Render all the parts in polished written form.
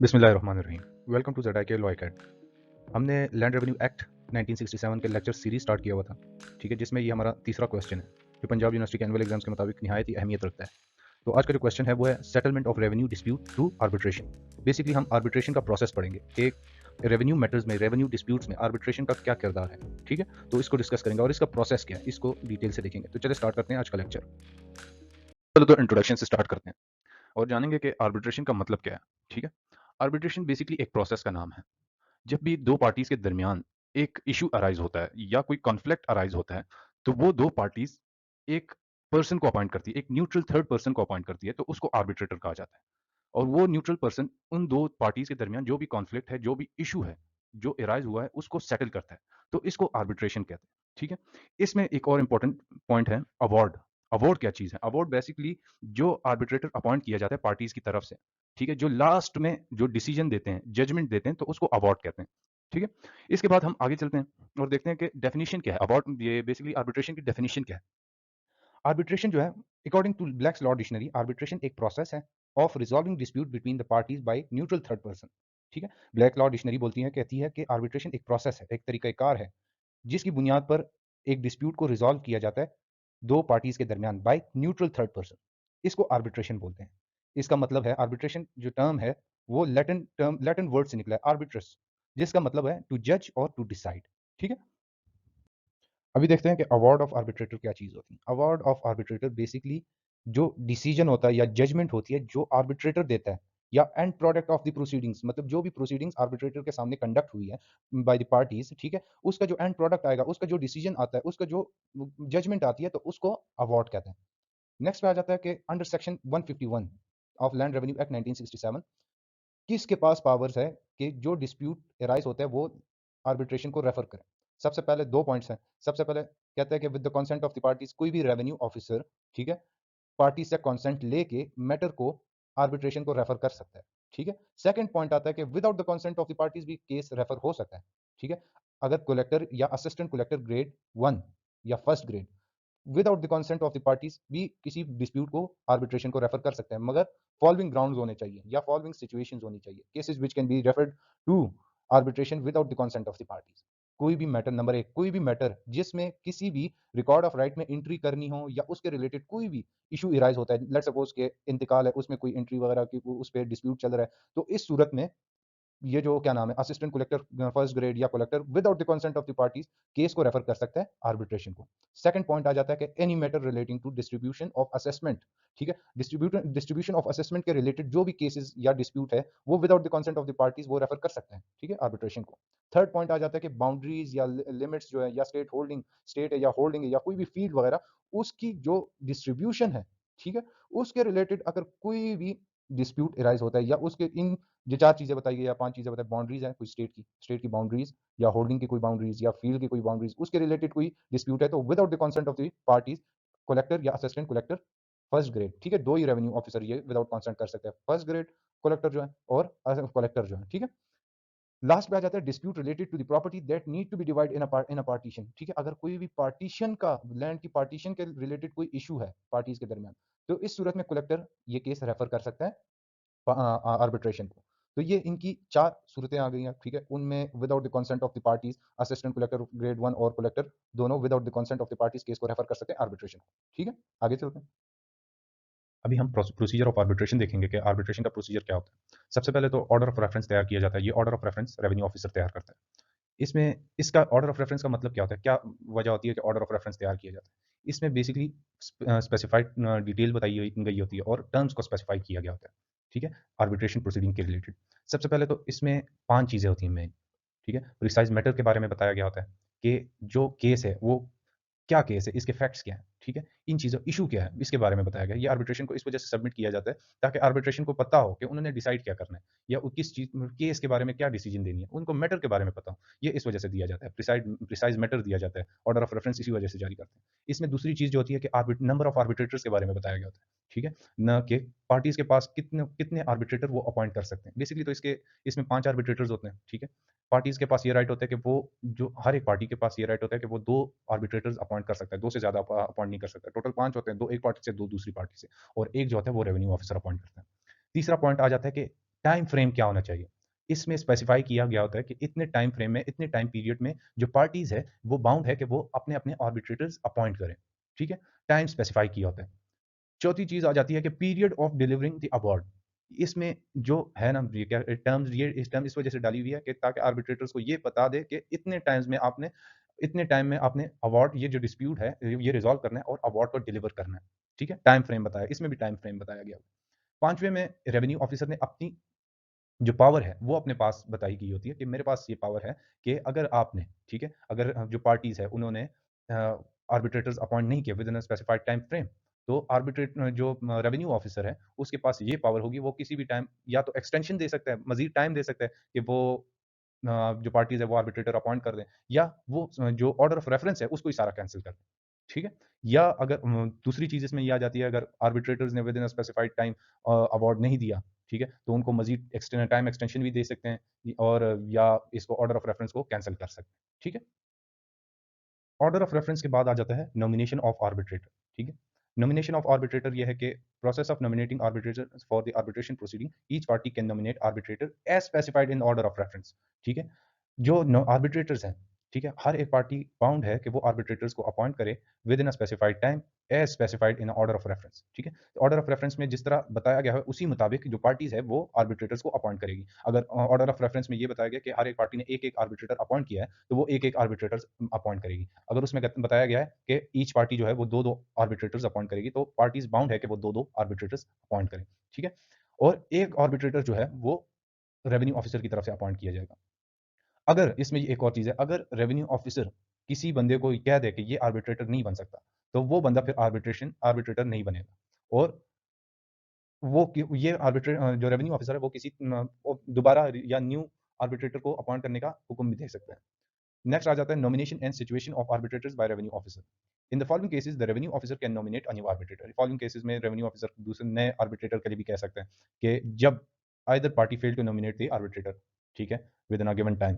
बिस्मिल्लाहिर्रहमानिर्रहीम। Welcome to Z law Acad. हमने land revenue act 1967 के लेक्चर सीरीज स्टार्ट किया हुआ था, ठीक है, जिसमें ये हमारा तीसरा क्वेश्चन है जो पंजाब यूनिवर्सिटी के एनुअल एग्जाम्स के मुताबिक निहायत ही अहमियत रखता है। तो आज का जो क्वेश्चन है वो है settlement of revenue dispute through arbitration. Basically हम आर्बिट्रेशन का प्रोसेस पढ़ेंगे कि रेवेन्यू मैटर्स में, रेवेन्यू डिस्प्यूट्स में आर्बिट्रेशन का क्या किरदार है। ठीक है, तो इसको डिस्कस करेंगे और इसका प्रोसेस क्या है इसको डिटेल से देखेंगे। तो चलिए स्टार्ट करते हैं आज का लेक्चर। चलो तो इंट्रोडक्शन से स्टार्ट करते हैं और जानेंगे कि आर्बिट्रेशन का मतलब क्या है। ठीक है, आर्बिट्रेशन बेसिकली एक प्रोसेस का नाम है। जब भी दो पार्टीज के दरमियान एक इशू अराइज होता है या कोई कॉन्फ्लिक्ट अराइज होता है, तो वो दो पार्टीज एक पर्सन को अपॉइंट करती है, एक न्यूट्रल थर्ड पर्सन को अपॉइंट करती है, तो उसको आर्बिट्रेटर कहा जाता है। और वो न्यूट्रल पर्सन उन दो पार्टीज के दरमियान जो भी कॉन्फ्लिक्ट है, जो भी इशू है, जो अराइज हुआ है, उसको सेटल करता है। तो इसको आर्बिट्रेशन कहते हैं। ठीक है, इसमें एक और इंपॉर्टेंट पॉइंट है अवार्ड। अवार्ड क्या चीज है? अवार्ड बेसिकली जो आर्बिट्रेटर अपॉइंट किया जाता है पार्टीज की तरफ से, ठीक है, जो लास्ट में जो डिसीजन देते हैं, जजमेंट देते हैं, तो उसको अवार्ड कहते हैं। ठीक है, इसके बाद हम आगे चलते हैं और देखते हैं कि डेफिनेशन क्या है अवार्ड, ये बेसिकली आर्बिट्रेशन की डेफिनेशन क्या है। आर्बिट्रेशन जो है, according to Black's law dictionary, arbitration एक प्रोसेस है of resolving dispute between the parties by neutral third person. ठीक है, ब्लैक लॉ डिक्शनरी बोलती है, कहती है कि आर्बिट्रेशन एक प्रोसेस है, एक तरीकाकार है जिसकी बुनियाद पर एक डिस्प्यूट को रिजॉल्व किया जाता है दो पार्टीज के दरमियान बाय न्यूट्रल थर्ड पर्सन। इसको आर्बिट्रेशन बोलते हैं। इसका मतलब है, आर्बिट्रेशन जो टर्म है वो लैटिन वर्ड से निकला है, आर्बिट्रस, जिसका मतलब है टू जज और टू डिसाइड। ठीक है, अभी देखते हैं कि अवार्ड ऑफ आर्बिट्रेटर क्या चीज होती है। अवार्ड ऑफ आर्बिट्रेटर बेसिकली जो डिसीजन होता है या जजमेंट होती है जो आर्बिट्रेटर देता है, या and product of the proceedings, मतलब जो भी प्रोसीडिंग्स आर्बिट्रेटर के सामने कंडक्ट हुई है बाय द पार्टीज, ठीक है, उसका जो एंड प्रोडक्ट आएगा, उसका जो डिसीजन आता है, उसका जो जजमेंट आती है, तो उसको अवार्ड कहते हैं। नेक्स्ट पे आ जाता है कि under section 151 of land revenue act 1967 किसके पास पावर्स है कि जो डिस्प्यूट अराइज होता है वो आर्बिट्रेशन को रेफर करें। सबसे पहले दो पॉइंट्स हैं। सबसे पहले कहता है कि with the consent of the parties, कोई भी रेवेन्यू ऑफिसर, ठीक है, पार्टी से कंसेंट लेके मैटर को आर्बिट्रेशन को रेफर कर सकता है। ठीक है, सेकंड पॉइंट आता है कि without the consent of the parties भी केस रेफर हो सकता है। ठीक है, अगर कलेक्टर या असिस्टेंट कलेक्टर ग्रेड 1 या first grade without the consent of the parties भी किसी डिस्प्यूट को आर्बिट्रेशन को रेफर कर सकते हैं, मगर फॉलोइंग ग्राउंड्स होने चाहिए या फॉलोइंग सिचुएशंस होनी चाहिए, cases which can be referred to arbitration without the consent of the parties. कोई भी मैटर, नंबर एक, कोई भी मैटर जिसमें किसी भी रिकॉर्ड ऑफ राइट में एंट्री करनी हो या उसके रिलेटेड कोई भी इशू इराइज होता है, लेट्स सपोज के इंतकाल है, उसमें कोई एंट्री वगैरह की उस पर डिस्प्यूट चल रहा है, तो इस सूरत में ये जो क्या नाम है, असिस्टेंट कलेक्टर फर्स्ट ग्रेड या collector without the consent of the parties case को रेफर कर सकता है आर्बिट्रेशन को। सेकंड पॉइंट आ जाता है कि any matter relating to distribution of assessment, ठीक है, डिस्ट्रीब्यूशन ऑफ असेसमेंट के रिलेटेड जो भी केसेस या डिस्प्यूट है वो without the consent of the parties वो रेफर कर सकते हैं, ठीक है, आर्बिट्रेशन को। थर्ड पॉइंट आ जाता है कि बाउंड्रीज या लिमिट्स जो है, या स्टेट होल्डिंग, स्टेट है या होल्डिंग है या कोई भी फील्ड वगैरह, उसकी जो डिस्ट्रीब्यूशन है, ठीक है, उसके रिलेटेड अगर कोई भी डिस्प्यूट अराइज होता है या उसके इन जो चार चीजें बताई गई या पांच चीजें बताई, बाउंड्रीज है कोई स्टेट की बाउंड्रीज या होल्डिंग की कोई बाउंड्रीज या फील्ड की कोई बाउंड्रीज, उसके रिलेटेड कोई डिस्प्यूट है, तो without the consent of the parties collector या असिस्टेंट कलेक्टर फर्स्ट ग्रेड, ठीक है, दो ही रेवेन्यू ऑफिसर ये विदाउट कंसेंट कर सकते हैं, फर्स्ट ग्रेड कलेक्टर जो है और कलेक्टर जो है। ठीक है, लास्ट पे आ जाता है dispute related to the property that need to be divide in a partition. ठीक है, अगर कोई भी पार्टीशन का, लैंड की पार्टीशन के रिलेटेड कोई इशू है पार्टीज के दरमियान, तो इस सूरत में कलेक्टर ये केस रेफर कर सकता है आर्बिट्रेशन को। तो ये इनकी चार सूरतें आ गई हैं, ठीक है, उनमें without the consent of the parties, assistant collector grade 1 और कलेक्टर दोनों without the consent of the parties case को रेफर कर सकते हैं आर्बिट्रेशन को। ठीक है, आगे चलते हैं। अभी हम प्रोसीजर ऑफ आर्बिट्रेशन देखेंगे कि आर्बिट्रेशन का प्रोसीजर क्या होता है। सबसे पहले तो ऑर्डर ऑफ रेफरेंस तैयार किया जाता है। ये order of reference revenue officer तैयार करता है। इसमें इसका ऑर्डर ऑफ रेफरेंस का मतलब क्या होता है, क्या वजह होती है कि ऑर्डर ऑफ रेफरेंस तैयार किया जाता है। इसमें बेसिकली स्पेसिफाइड डिटेल बताई गई होती है और टर्म्स को स्पेसिफाई किया गया होता है। ठीक है, आर्बिट्रेशन प्रोसीडिंग के रिलेटेड सबसे पहले तो इसमें पांच चीजें होती हैं मेन। ठीक है, प्रिसाइज मैटर के बारे में बताया गया होता है कि जो केस है वो क्या केस है, इसके फैक्ट्स क्या हैं, ठीक है, इन चीज़ों इशू क्या है, इसके बारे में बताया गया। ये आर्बिट्रेशन को इस वजह से सबमिट किया जाता है ताकि आर्बिट्रेशन को पता हो कि उन्होंने डिसाइड क्या करना है या किस चीज केस के बारे में क्या डिसीजन देनी है, उनको मैटर के बारे में पता हो। ये इस वजह से दिया जाता है, प्रिसाइज मैटर दिया जाता है, ऑर्डर ऑफ रेफरेंस इसी वजह से जारी करते हैं। इसमें दूसरी चीज जो होती है कि नंबर ऑफ आर्बिट्रेटर्स के बारे में बताया गया होता है। ठीक है, न कि पार्टीज के पास कितने कितने आर्बिट्रेटर वो अपॉइंट कर सकते हैं। बेसिकली तो इसमें पांच आर्बिट्रेटर्स होते हैं। ठीक है, पार्टीज के पास ये राइट होता है कि वो जो हर एक पार्टी के पास ये राइट होता है कि वो दो आर्बिट्रेटर्स अपॉइंट कर सकता है, दो से ज्यादा अपॉइंट नहीं कर सकता। टोटल पांच होते हैं, दो एक पार्टी से, दो दूसरी पार्टी से, और एक जो होता है वो रेवेन्यू ऑफिसर अपॉइंट करता है। तीसरा पॉइंट आ जाता है कि टाइम फ्रेम क्या होना चाहिए। इसमें स्पेसिफाई किया गया होता है कि इतने टाइम फ्रेम में, इतने टाइम पीरियड में जो पार्टीज है वो बाउंड है कि वो अपने अपने आर्बिट्रेटर्स अपॉइंट करें। ठीक है, टाइम स्पेसिफाई किया होता है। चौथी चीज आ जाती है कि period of delivering the award. इसमें जो है ना, ये क्या टर्म्स, ये इस टर्म इस वजह से डाली हुई है कि ताकि आर्बिट्रेटर्स को ये बता दे कि इतने टाइम्स में आपने, इतने टाइम में आपने अवार्ड, ये जो डिस्प्यूट है ये रिजॉल्व करना है और अवार्ड को डिलीवर करना है। ठीक है, टाइम फ्रेम बताया, इसमें भी टाइम फ्रेम बताया गया। पांचवें में रेवेन्यू ऑफिसर ने अपनी जो पावर है वो अपने पास बताई गई होती है कि मेरे पास ये पावर है कि अगर आपने, ठीक है, अगर जो पार्टीज है उन्होंने आर्बिट्रेटर्स अपॉइंट नहीं किए with in specified time frame, तो आर्बिट्रेट जो रेवेन्यू ऑफिसर है उसके पास ये पावर होगी, वो किसी भी टाइम या तो एक्सटेंशन दे सकता है, मजीद टाइम दे सकता है कि वो जो पार्टीज है वो आर्बिट्रेटर अपॉइंट कर दें, या वो जो ऑर्डर ऑफ रेफरेंस है उसको ही सारा कैंसिल कर दें। ठीक है, या अगर दूसरी चीज इसमें ये आ जाती है, अगर आर्बिट्रेटर्स ने with in specified time award नहीं दिया, ठीक है, तो उनको मजीद टाइम एक्सटेंशन भी दे सकते हैं, और या इसको ऑर्डर ऑफ रेफरेंस को कैंसिल कर सकते हैं। ठीक है, ऑर्डर ऑफ रेफरेंस के बाद आ जाता है नॉमिनेशन ऑफ आर्बिट्रेटर। ठीक है, नॉमिनेशन ऑफ आर्बिट्रेटर यह है कि process of nominating arbitrator for the arbitration proceeding, each party can nominate arbitrator as specified in order of reference. ठीक है, जो आर्बिट्रेटर्स हैं, ठीक है, हर एक पार्टी बाउंड है कि वो आर्बिट्रेटर्स को अपॉइंट करे within a specified time as specified in order of reference. ठीक है, तो ऑर्डर ऑफ रेफरेंस में जिस तरह बताया गया है उसी मुताबिक जो पार्टीज है वो आर्बिट्रेटर्स को अपॉइंट करेगी। अगर ऑर्डर ऑफ रेफरेंस में ये बताया गया कि हर एक पार्टी ने एक एक आर्बिट्रेटर अपॉइंट किया है, तो वो एक एक आर्बिट्रेटर्स अपॉइंट करेगी। अगर उसमें बताया गया है कि ईच पार्टी जो है वो दो दो आर्बिट्रेटर्स अपॉइंट करेगी, तो पार्टीज बाउंड है कि वो दो दो आर्बिट्रेटर्स अपॉइंट करें। ठीक है, और एक आर्बिट्रेटर जो है वो रेवेन्यू ऑफिसर की तरफ से अपॉइंट किया जाएगा। अगर इसमें एक और चीज़ है, अगर रेवेन्यू ऑफिसर किसी बंदे को कह दे कि ये आर्बिट्रेटर नहीं बन सकता, तो वो बंदा फिर आर्बिट्रेटर नहीं बनेगा, और ये जो रेवेन्यू ऑफिसर है वो किसी दोबारा या न्यू आर्बिट्रेटर को अपॉइंट करने का हुक्म भी दे सकता है। नेक्स्ट आ जाता है nomination and situation of arbitrators bye revenue officer. In the following cases the revenue officer can nominate a new arbitrator. Following cases में रेवेन्यू ऑफिसर दूसरे नए आर्बिट्रेटर के लिए भी कह सकते हैं कि जब either party fail to nominate the arbitrator, ठीक है, within a given time,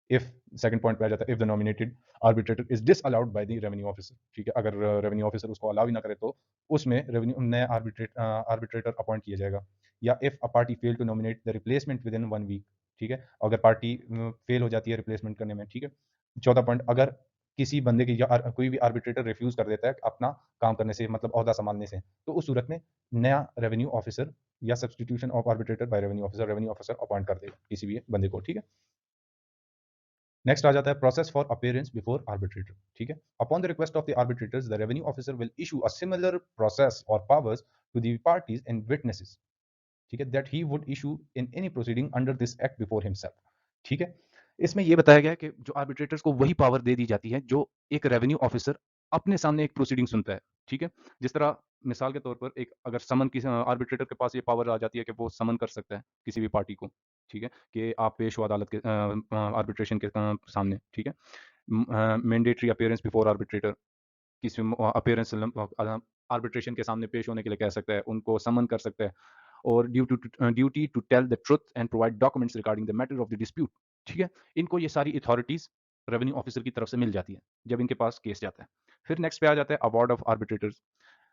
if second point पे आ जाता है if the nominated arbitrator is disallowed by the revenue officer. ठीक है, अगर रेवेन्यू ऑफिसर उसको अलाउ ही ना करे तो उसमें रेवेन्यू नया आर्बिट्रेटर अपॉइंट किया जाएगा। या if a party fail to nominate the replacement within 1 week. ठीक है, अगर पार्टी फेल हो जाती है रिप्लेसमेंट करने में, ठीक है। चौथा पॉइंट, अगर किसी बंदे की या कोई भी आर्बिट्रेटर रिफ्यूज कर देता है अपना काम करने से, मतलब ओहदा संभालने से, तो उस सूरत में नया रेवेन्यू ऑफिसर या substitution of arbitrator by revenue officer appoint कर देगा किसी भी बंदे को। ठीक है, नेक्स्ट आ जाता है process for appearance before arbitrator. ठीक है, upon the request of the arbitrators the revenue officer will issue a similar process और powers to the parties and witnesses, ठीक है, that he would issue in any proceeding under this act before himself. ठीक है, इसमें यह बताया गया है कि जो आर्बिट्रेटर्स को वही पावर दे दी जाती है जो एक रेवेन्यू ऑफिसर अपने सामने एक प्रोसीडिंग सुनता है। ठीक है, जिस तरह मिसाल के तौर पर एक अगर समन की आर्बिट्रेटर के पास ये पावर आ जाती है कि वो समन कर सकता है किसी भी पार्टी को, ठीक है, कि आप पेश हो अदालत के आर्बिट्रेशन के सामने। ठीक है, मैंडेटरी अपीयरेंस बिफोर आर्बिट्रेटर, किसी अपीयरेंस आर्बिट्रेशन के सामने पेश होने के लिए कह सकता है, उनको समन कर सकता है, और duty to tell the truth and provide documents regarding the matter of the dispute. ठीक है, इनको ये सारी अथॉरिटीज रेवेन्यू ऑफिसर की तरफ से मिल जाती है जब इनके पास केस जाता है। फिर नेक्स्ट पे आ जाता है award of arbitrators.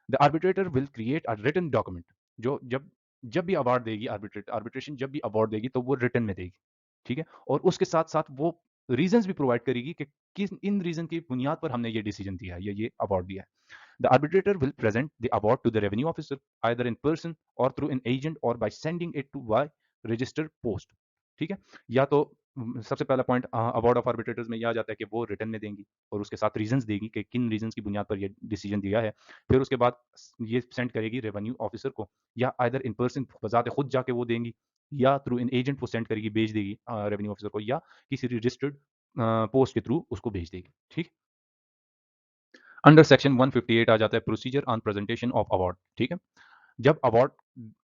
The arbitrator will create a written document. जो जब जब भी अवार्ड देगी आर्बिट्रेशन जब भी अवार्ड देगी तो वो रिटन में देगी। ठीक है, और उसके साथ साथ वो रीजंस भी प्रोवाइड करेगी कि किस इन रीजन की बुनियाद पर हमने ये डिसीजन दिया है या ये अवार्ड दिया है। The arbitrator will present the award to the revenue officer either in person or through an agent or by sending it to by registered post। ठीक है, या तो सबसे पहला पॉइंट अवार्ड ऑफ आर्बिट्रेटर्स में यह आ जाता है कि वो रिटर्न में देंगी और उसके साथ रीजंस देगी कि किन रीजंस की बुनियाद पर ये डिसीजन दिया है। फिर उसके बाद ये सेंड करेगी रेवेन्यू ऑफिसर को, या आइदर इन पर्सन बजाते खुद जाके वो देंगी, या थ्रू इन एजेंट वो सेंड करेगी, भेज देगी रेवेन्यू ऑफिसर को, या किसी रजिस्टर्ड पोस्ट के थ्रू उसको भेज देगी। ठीक, अंडर सेक्शन 158 आ जाता है procedure on presentation of award. ठीक है, जब अवार्ड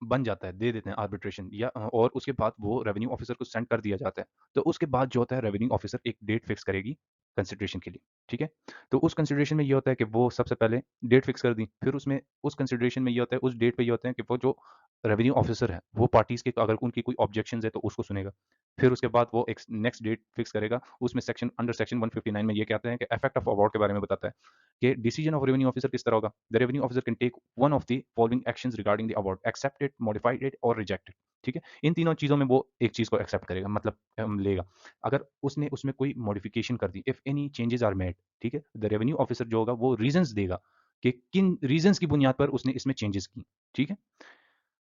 बन जाता है, दे देते हैं आर्बिट्रेशन या और उसके बाद वो रेवेन्यू ऑफिसर को सेंड कर दिया जाता है, तो उसके बाद जो होता है रेवेन्यू ऑफिसर एक डेट फिक्स करेगी कंसिडरेशन के लिए। ठीक है, तो उस कंसिडरेशन में ये होता है कि वो सबसे पहले डेट फिक्स कर दी, फिर उसमें उस कंसिडरेशन में ये होता है, उस डेट पे ये होता है कि वो जो रेवेन्यू ऑफिसर है वो पार्टीज के अगर उनकी कोई ऑब्जेक्शन है तो उसको सुनेगा, फिर उसके बाद वो एक नेक्स्ट डेट फिक्स करेगा। उसमें अंडर सेक्शन 159 में ये कहते हैं कि इफेक्ट ऑफ अवार्ड के बारे में बताता है कि डिसीजन ऑफ रेवेन्यू ऑफिसर किस तरह होगा। The revenue officer can take one of the following actions regarding the award, accept it, modified it और रिजेक्ट इट। ठीक है, इन तीनों चीज़ों में वो एक चीज़ को एक्सेप्ट करेगा, मतलब लेगा। अगर उसने उसमें कोई मॉडिफिकेशन कर दी, if any changes are made, ठीक है, द रेवेन्यू ऑफिसर जो होगा वो रीजंस देगा कि किन रीजंस की बुनियाद पर उसने इसमें चेंजेस की। ठीक है,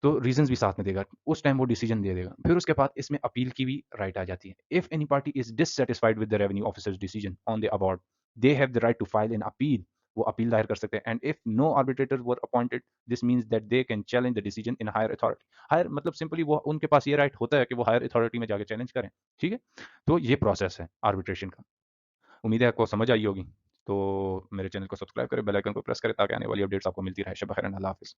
तो रीजंस भी साथ में देगा, उस टाइम वो डिसीजन दे देगा। फिर उसके बाद इसमें अपील की भी राइट आ जाती है। If any party is dissatisfied with the revenue officer's decision on the award, they have the right to file an appeal. वो अपील दायर कर सकते हैं। And if no arbitrator were appointed, this means that they can challenge the decision in higher authority. Higher मतलब simply वो उनके पास ये right होता है कि वो हायर अथॉरिटी में जाके चैलेंज करें। ठीक है, तो ये प्रोसेस है आर्बिट्रेशन का। उम्मीद है आपको समझ आई होगी। तो मेरे चैनल को सब्सक्राइब करें, बेल आइकन को प्रेस करें ताकि आने वाली अपडेट्स आपको मिलती रहे। शब बखैर, अल्लाह हाफिज़।